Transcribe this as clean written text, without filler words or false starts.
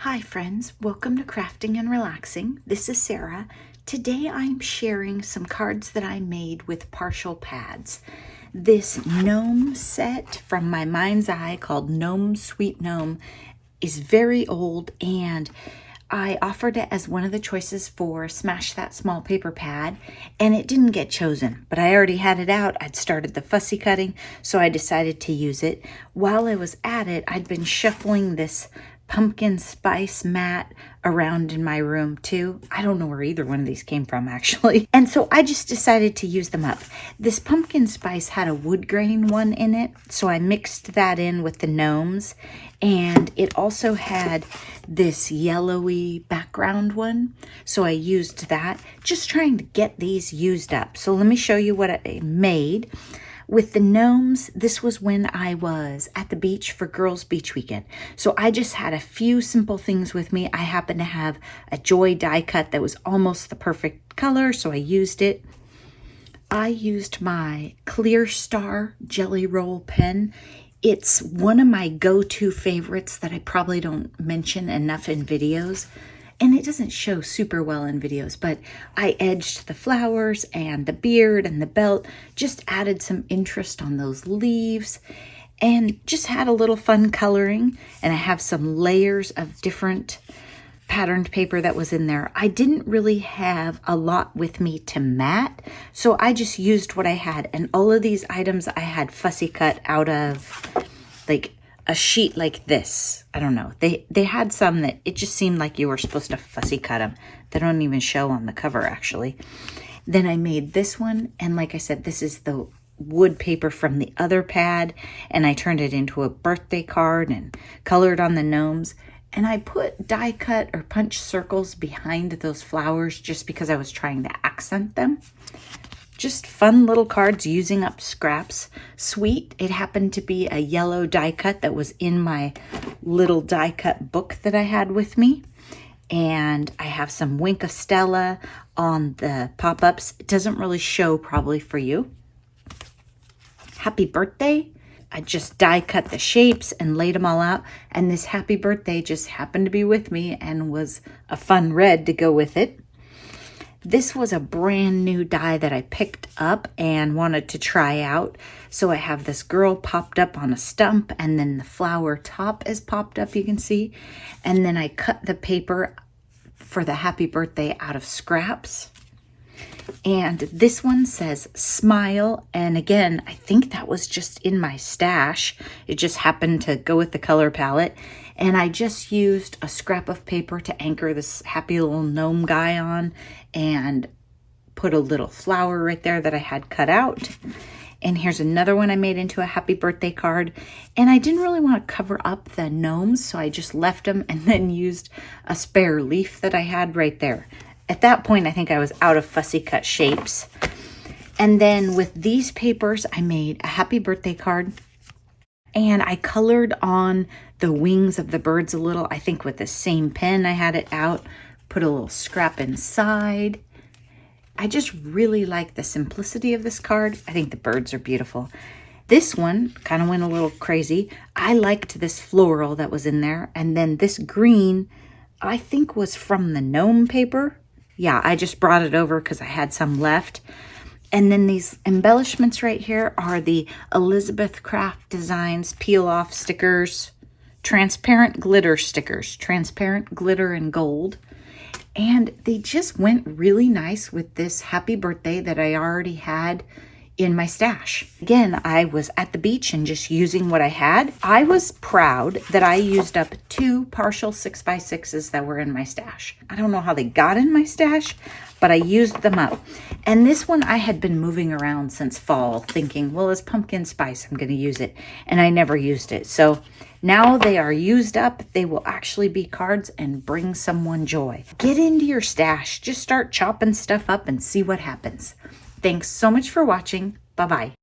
Hi friends, welcome to Crafting and Relaxing. This is Sarah. Today I'm sharing some cards that I made with partial pads. This gnome set from my mind's eye called Gnome Sweet Gnome is very old, and I offered it as one of the choices for Smash That Small Paper Pad, and it didn't get chosen, but I already had it out. I'd started the fussy cutting, so I decided to use it. While I was at it, I'd been shuffling this pumpkin spice mat around in my room too. I don't know where either one of these came from actually. And so I just decided to use them up. This pumpkin spice had a wood grain one in it, so I mixed that in with the gnomes. And it also had this yellowy background one, so I used that, just trying to get these used up. So let me show you what I made. With the gnomes, this was when I was at the beach for Girls Beach Weekend. So I just had a few simple things with me. I happened to have a Joy die cut that was almost the perfect color, so I used it. I used my Clear Star Jelly Roll pen. It's one of my go-to favorites that I probably don't mention enough in videos. And it doesn't show super well in videos, but I edged the flowers and the beard and the belt, just added some interest on those leaves, and just had a little fun coloring. And I have some layers of different patterned paper that was in there. I didn't really have a lot with me to mat, so I just used what I had. And all of these items I had fussy cut out of like a sheet like this. I don't know. They had some that it just seemed like you were supposed to fussy cut them. They don't even show on the cover actually. Then I made this one, and like I said, this is the wood paper from the other pad, and I turned it into a birthday card and colored on the gnomes. And I put die cut or punch circles behind those flowers just because I was trying to accent them. Just fun little cards using up scraps. Sweet. It happened to be a yellow die cut that was in my little die cut book that I had with me. And I have some Wink of Stella on the pop-ups. It doesn't really show probably for you. Happy birthday. I just die cut the shapes and laid them all out. And this happy birthday just happened to be with me and was a fun red to go with it. This was a brand new die that I picked up and wanted to try out. So I have this girl popped up on a stump, and then the flower top is popped up, you can see. And then I cut the paper for the happy birthday out of scraps. And this one says smile. And again, I think that was just in my stash. It just happened to go with the color palette. And I just used a scrap of paper to anchor this happy little gnome guy on, and put a little flower right there that I had cut out. And here's another one I made into a happy birthday card. And I didn't really want to cover up the gnomes, so I just left them and then used a spare leaf that I had right there. At that point, I think I was out of fussy cut shapes. And then with these papers, I made a happy birthday card. And I colored on the wings of the birds a little, I think with the same pen I had it out. Put a little scrap inside. I just really like the simplicity of this card. I think the birds are beautiful. This one kind of went a little crazy. I liked this floral that was in there. And then this green, I think was from the gnome paper. Yeah, I just brought it over because I had some left. And then these embellishments right here are the Elizabeth Craft Designs peel-off stickers, transparent glitter stickers, transparent glitter and gold. And they just went really nice with this happy birthday that I already had in my stash. Again, I was at the beach and just using what I had. I was proud that I used up 2 partial 6x6s that were in my stash. I don't know how they got in my stash, but I used them up. And this one I had been moving around since fall thinking, well, it's pumpkin spice, I'm going to use it. And I never used it. So now they are used up. They will actually be cards and bring someone joy. Get into your stash. Just start chopping stuff up and see what happens. Thanks so much for watching. Bye-bye.